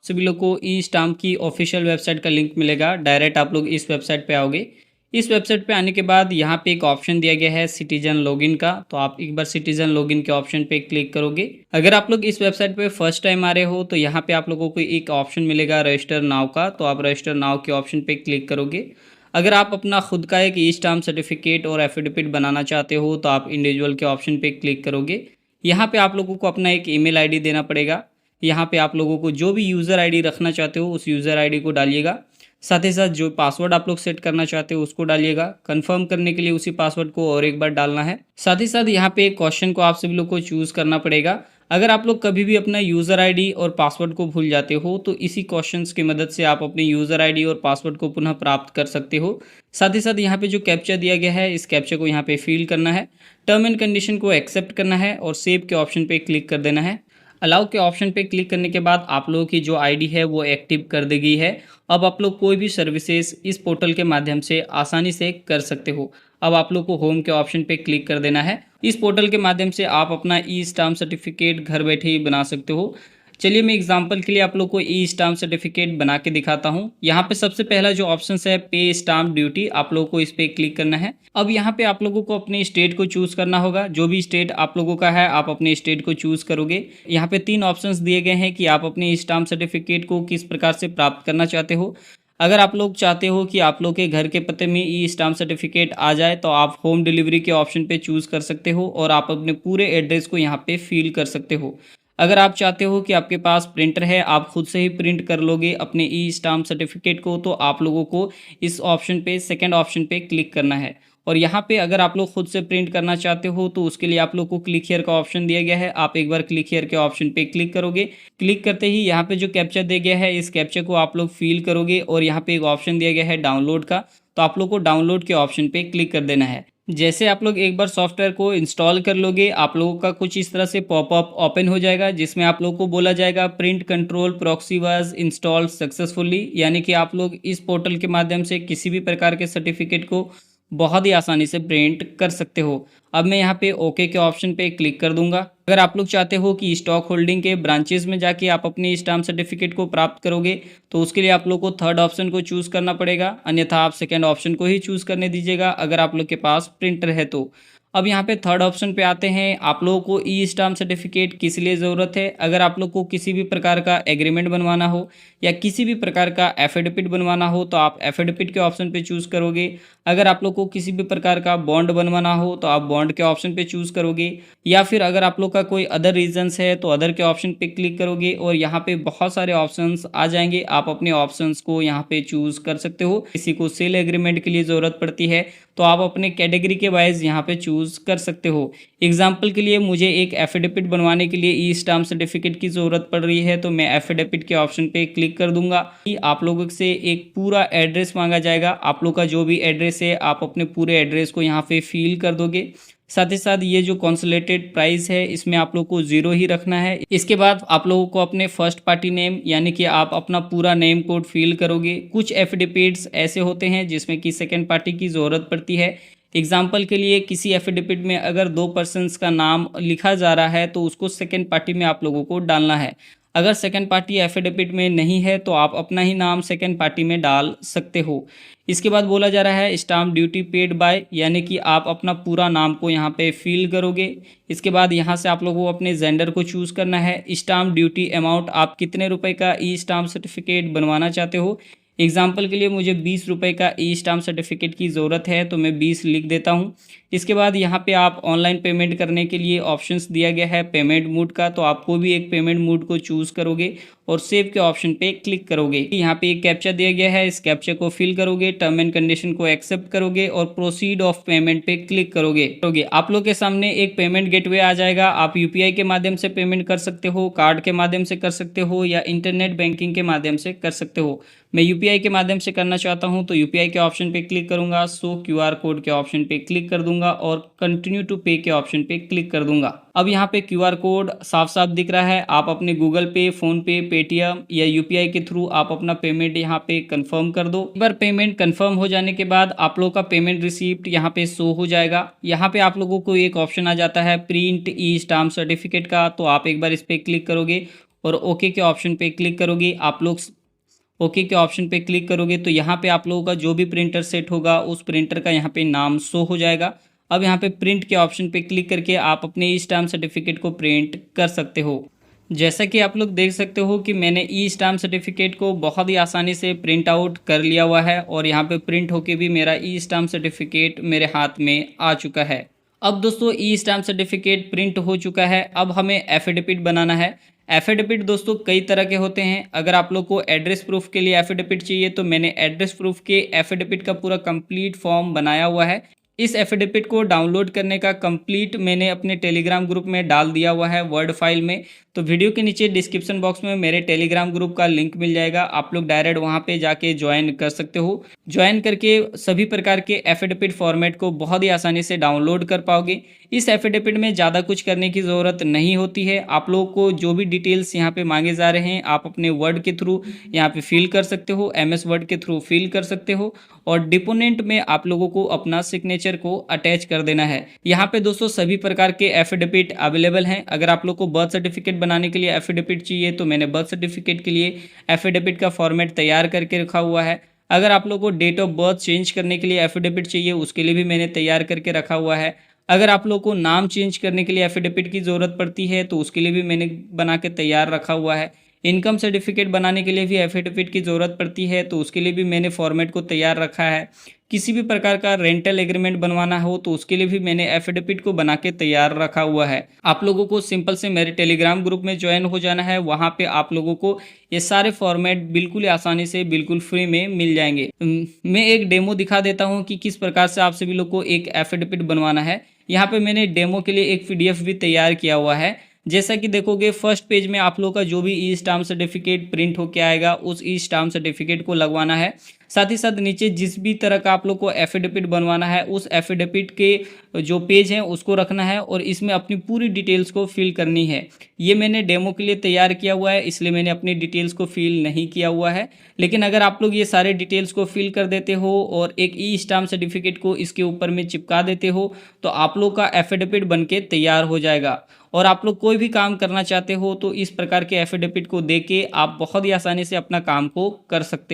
सभी लोग को ई स्टाम्प की ऑफिशियल वेबसाइट का लिंक मिलेगा। डायरेक्ट आप लोग इस वेबसाइट पे आओगे। इस वेबसाइट पे आने के बाद यहाँ पे एक ऑप्शन दिया गया है सिटीजन लॉगिन का, तो आप एक बार सिटीजन लॉगिन के ऑप्शन पे क्लिक करोगे। अगर आप लोग इस वेबसाइट पे फर्स्ट टाइम आ रहे हो तो यहाँ पे आप लोगों को एक ऑप्शन मिलेगा रजिस्टर नाउ का, तो आप रजिस्टर नाउ के ऑप्शन पे क्लिक करोगे। अगर आप अपना खुद का एक ई स्टाम्प सर्टिफिकेट और एफिडेविट बनाना चाहते हो तो आप इंडिविजुअल के ऑप्शन पे क्लिक करोगे। यहाँ पे आप लोगों को अपना एक ईमेल आईडी देना पड़ेगा। यहाँ पे आप लोगों को जो भी यूज़र आईडी रखना चाहते हो उस यूज़र आईडी को डालिएगा। साथ ही साथ जो पासवर्ड आप लोग सेट करना चाहते हो उसको डालिएगा। कंफर्म करने के लिए उसी पासवर्ड को और एक बार डालना है। साथ ही साथ यहाँ पे एक क्वेश्चन को आप सभी लोग को चूज़ करना पड़ेगा। अगर आप लोग कभी भी अपना यूज़र आईडी और पासवर्ड को भूल जाते हो तो इसी क्वेश्चंस की मदद से आप अपने यूज़र आईडी और पासवर्ड को पुनः प्राप्त कर सकते हो। साथ ही साथ यहाँ पे जो कैप्चा दिया गया है इस कैप्चा को यहाँ पे फिल करना है, टर्म एंड कंडीशन को एक्सेप्ट करना है और सेव के ऑप्शन पे क्लिक कर देना है। अलाउ के ऑप्शन पे क्लिक करने के बाद आप लोगों की जो आईडी है वो एक्टिव कर दी गई है। अब आप लोग कोई भी सर्विसेज इस पोर्टल के माध्यम से आसानी से कर सकते हो। अब आप लोग को होम के ऑप्शन पे क्लिक कर देना है। इस पोर्टल के माध्यम से आप अपना ई स्टाम्प सर्टिफिकेट घर बैठे ही बना सकते हो। चलिए मैं एग्जांपल के लिए आप लोग को ई स्टाम्प सर्टिफिकेट बना के दिखाता हूँ। यहाँ पे सबसे पहला जो ऑप्शन है पे स्टाम्प ड्यूटी, आप लोगों को इस पे क्लिक करना है। अब यहाँ पे आप लोगों को अपने स्टेट को चूज करना होगा। जो भी स्टेट आप लोगों का है आप अपने स्टेट को चूज करोगे। यहाँ पे 3 ऑप्शंस दिए गए हैं कि आप अपने स्टाम्प सर्टिफिकेट को किस प्रकार से प्राप्त करना चाहते हो। अगर आप लोग चाहते हो कि आप लोग के घर के पते में ई स्टाम्प सर्टिफिकेट आ जाए तो आप होम डिलीवरी के ऑप्शन पे चूज कर सकते हो और आप अपने पूरे एड्रेस को यहाँ पे फिल कर सकते हो। अगर आप चाहते हो कि आपके पास प्रिंटर है, आप खुद से ही प्रिंट कर लोगे अपने ई स्टाम्प सर्टिफिकेट को, तो आप लोगों को इस ऑप्शन पे सेकंड ऑप्शन पे क्लिक करना है। और यहाँ पे अगर आप लोग खुद से प्रिंट करना चाहते हो तो उसके लिए आप लोग को क्लिक हियर का ऑप्शन दिया गया है। आप एक बार क्लिक हियर के ऑप्शन पे क्लिक करोगे। क्लिक करते ही यहाँ पे जो कैप्चा दिया गया है इस कैप्चा को आप लोग फिल करोगे और यहाँ पे एक ऑप्शन दिया गया है डाउनलोड का, तो आप लोग को डाउनलोड के ऑप्शन पे क्लिक कर देना है। जैसे आप लोग एक बार सॉफ्टवेयर को इंस्टॉल कर लोगे आप लोगों का कुछ इस तरह से पॉपअप ओपन हो जाएगा जिसमें आप लोगों को बोला जाएगा print control proxy was install successfully, यानी कि आप लोग इस पोर्टल के माध्यम से किसी भी प्रकार के सर्टिफिकेट को बहुत ही आसानी से प्रिंट कर सकते हो। अब मैं यहाँ पे ओके के ऑप्शन पे क्लिक कर दूंगा। अगर आप लोग चाहते हो कि स्टॉक होल्डिंग के ब्रांचेस में जाके आप अपने स्टाम्प सर्टिफिकेट को प्राप्त करोगे तो उसके लिए आप लोग को थर्ड ऑप्शन को चूज़ करना पड़ेगा, अन्यथा आप सेकेंड ऑप्शन को ही चूज़ करने दीजिएगा अगर आप लोग के पास प्रिंटर है तो। अब यहाँ पे थर्ड ऑप्शन पे आते हैं। आप लोगों को ई स्टाम्प सर्टिफिकेट किस लिए ज़रूरत है। अगर आप लोग को किसी भी प्रकार का एग्रीमेंट बनवाना हो या किसी भी प्रकार का एफिडेविट बनवाना हो तो आप एफिडेविट के ऑप्शन पे चूज़ करोगे। अगर आप लोग को किसी भी प्रकार का बॉन्ड बनवाना हो तो आप बॉन्ड के ऑप्शन पे चूज़ करोगे, या फिर अगर आप लोग का कोई अदर रीजंस है तो अदर के ऑप्शन पे क्लिक करोगे और यहाँ पे बहुत सारे ऑप्शंस आ जाएंगे। आप अपने ऑप्शंस को यहाँ पे चूज़ कर सकते हो। किसी को सेल एग्रीमेंट के लिए ज़रूरत पड़ती है तो आप अपने कैटेगरी के वाइज यहाँ पे चूज़ कर सकते हो। एग्जाम्पल के लिए मुझे एक एफिडेविट बनवाने के लिए ई स्टाम्प सर्टिफिकेट की ज़रूरत पड़ रही है तो मैं एफिडेविट के ऑप्शन पे क्लिक कर दूंगा। कि आप लोगों से एक पूरा एड्रेस मांगा जाएगा। आप लोग का जो भी एड्रेस है आप अपने पूरे एड्रेस को यहाँ पे फिल कर दोगे। साथ ही साथ ये जो कॉन्सुलेटेड प्राइस है इसमें आप लोग को 0 ही रखना है। इसके बाद आप लोगों को अपने फर्स्ट पार्टी नेम यानी कि आप अपना पूरा नेम कोड फिल करोगे। कुछ एफिडेविट्स ऐसे होते हैं जिसमें कि सेकेंड पार्टी की ज़रूरत पड़ती है। एग्जाम्पल के लिए किसी एफिडेविट में अगर 2 पर्सनस का नाम लिखा जा रहा है तो उसको सेकेंड पार्टी में आप लोगों को डालना है। अगर सेकेंड पार्टी एफिडेविट में नहीं है तो आप अपना ही नाम सेकेंड पार्टी में डाल सकते हो। इसके बाद बोला जा रहा है स्टाम्प ड्यूटी पेड बाय, यानी कि आप अपना पूरा नाम को यहाँ पे फिल करोगे। इसके बाद यहाँ से आप लोगों को अपने जेंडर को चूज़ करना है। स्टाम्प ड्यूटी अमाउंट आप कितने रुपए का ई स्टाम्प सर्टिफिकेट बनवाना चाहते हो। एग्जाम्पल के लिए मुझे 20 रुपये का ई स्टाम्प सर्टिफिकेट की ज़रूरत है तो मैं 20 लिख देता हूँ। इसके बाद यहाँ पे आप ऑनलाइन पेमेंट करने के लिए ऑप्शंस दिया गया है पेमेंट मोड का, तो आपको भी एक पेमेंट मोड को चूज़ करोगे और सेव के ऑप्शन पे क्लिक करोगे। यहाँ पे एक कैप्चा दिया गया है, इस कैप्चा को फिल करोगे, टर्म एंड कंडीशन को एक्सेप्ट करोगे और प्रोसीड ऑफ पेमेंट पे क्लिक करोगे। आप लोग के सामने एक पेमेंट गेटवे आ जाएगा। आप यूपीआई के माध्यम से पेमेंट कर सकते हो, कार्ड के माध्यम से कर सकते हो या इंटरनेट बैंकिंग के माध्यम से कर सकते हो। मैं यूपीआई के माध्यम से करना चाहता हूं तो यूपीआई के ऑप्शन पे क्लिक करूंगा, शो क्यूआर कोड के ऑप्शन पे क्लिक कर दूंगा और कंटिन्यू टू पे के ऑप्शन पे क्लिक कर दूंगा। अब यहाँ पे क्यूआर कोड साफ साफ दिख रहा है। आप अपने गूगल पे, फोन पे, पेटीएम या यूपीआई के थ्रू आप अपना पेमेंट यहाँ पे कंफर्म कर दो। एक बार पेमेंट कंफर्म हो जाने के बाद आप लोग का पेमेंट रिसीप्ट यहाँ पे शो हो जाएगा। यहाँ पे आप लोगों को एक ऑप्शन आ जाता है प्रिंट ई स्टाम्प सर्टिफिकेट का, तो आप एक बार इस पे क्लिक करोगे और ओके के ऑप्शन पे क्लिक करोगे आप लोग ओके के ऑप्शन पे क्लिक करोगे तो यहाँ पे आप लोगों का जो भी प्रिंटर सेट होगा उस प्रिंटर का यहाँ पे नाम शो हो जाएगा। अब यहाँ पे प्रिंट के ऑप्शन पे क्लिक करके आप अपने ई स्टाम्प सर्टिफिकेट को प्रिंट कर सकते हो। जैसा कि आप लोग देख सकते हो कि मैंने ई स्टाम्प सर्टिफिकेट को बहुत ही आसानी से प्रिंट आउट कर लिया हुआ है और यहाँ पे प्रिंट होके भी मेरा ई स्टाम्प सर्टिफिकेट मेरे हाथ में आ चुका है। अब दोस्तों ई स्टाम्प सर्टिफिकेट प्रिंट हो चुका है, अब हमें एफिडेविट बनाना है। एफिडेविट दोस्तों कई तरह के होते हैं। अगर आप लोग को एड्रेस प्रूफ के लिए एफिडेविट चाहिए तो मैंने एड्रेस प्रूफ के एफिडेविट का पूरा कंप्लीट फॉर्म बनाया हुआ है। इस एफिडेविट को डाउनलोड करने का कंप्लीट मैंने अपने टेलीग्राम ग्रुप में डाल दिया हुआ है वर्ड फाइल में। तो वीडियो के नीचे डिस्क्रिप्शन बॉक्स में मेरे टेलीग्राम ग्रुप का लिंक मिल जाएगा, आप लोग डायरेक्ट वहां पे जाके ज्वाइन कर सकते हो। ज्वाइन करके सभी प्रकार के एफिडेविट फॉर्मेट को बहुत ही आसानी से डाउनलोड कर पाओगे। इस एफिडेविट में ज़्यादा कुछ करने की ज़रूरत नहीं होती है। आप लोगों को जो भी डिटेल्स यहाँ पे मांगे जा रहे हैं आप अपने वर्ड के थ्रू यहाँ पे फिल कर सकते हो, MS वर्ड के थ्रू फिल कर सकते हो और डिपोनेंट में आप लोगों को अपना सिग्नेचर को अटैच कर देना है। यहाँ पे दोस्तों सभी प्रकार के एफिडेविट अवेलेबल हैं। अगर आप लोग को बर्थ सर्टिफिकेट बनाने के लिए एफिडेविट चाहिए तो मैंने बर्थ सर्टिफिकेट के लिए एफिडेविट का फॉर्मेट तैयार करके रखा हुआ है। अगर आप लोग को डेट ऑफ बर्थ चेंज करने के लिए एफिडेविट चाहिए उसके लिए भी मैंने तैयार करके रखा हुआ है। अगर आप लोग को नाम चेंज करने के लिए एफिडेविट की ज़रूरत पड़ती है तो उसके लिए भी मैंने बना के तैयार रखा हुआ है। इनकम सर्टिफिकेट बनाने के लिए भी एफिडेविट की ज़रूरत पड़ती है तो उसके लिए भी मैंने फॉर्मेट को तैयार रखा है। किसी भी प्रकार का रेंटल एग्रीमेंट बनवाना हो तो उसके लिए भी मैंने एफिडेविट को बना के तैयार रखा हुआ है। आप लोगों को सिंपल से मेरे टेलीग्राम ग्रुप में ज्वाइन हो जाना है, वहाँ पे आप लोगों को ये सारे फॉर्मेट बिल्कुल ही आसानी से बिल्कुल फ्री में मिल जाएंगे। मैं एक डेमो दिखा देता हूँ कि किस प्रकार से आप सभी लोग को एक एफिडेविट बनवाना है। यहाँ पे मैंने डेमो के लिए एक PDF भी तैयार किया हुआ है। जैसा कि देखोगे फर्स्ट पेज में आप लोग का जो भी ई स्टाम्प सर्टिफिकेट प्रिंट होके आएगा उस ई स्टाम्प सर्टिफिकेट को लगवाना है। साथ ही साथ नीचे जिस भी तरह का आप लोग को एफिडेविट बनवाना है उस एफिडेविट के जो पेज है उसको रखना है और इसमें अपनी पूरी डिटेल्स को फिल करनी है। ये मैंने डेमो के लिए तैयार किया हुआ है इसलिए मैंने अपनी डिटेल्स को फिल नहीं किया हुआ है। लेकिन अगर आप लोग ये सारे डिटेल्स को फिल कर देते हो और एक ई स्टाम्प सर्टिफिकेट को इसके ऊपर में चिपका देते हो तो आप लोग का एफिडेविट बन के तैयार हो जाएगा। और आप लोग कोई भी काम करना चाहते हो तो इस प्रकार के एफिडेविट को दे के आप बहुत ही आसानी से अपना काम को कर सकते हो।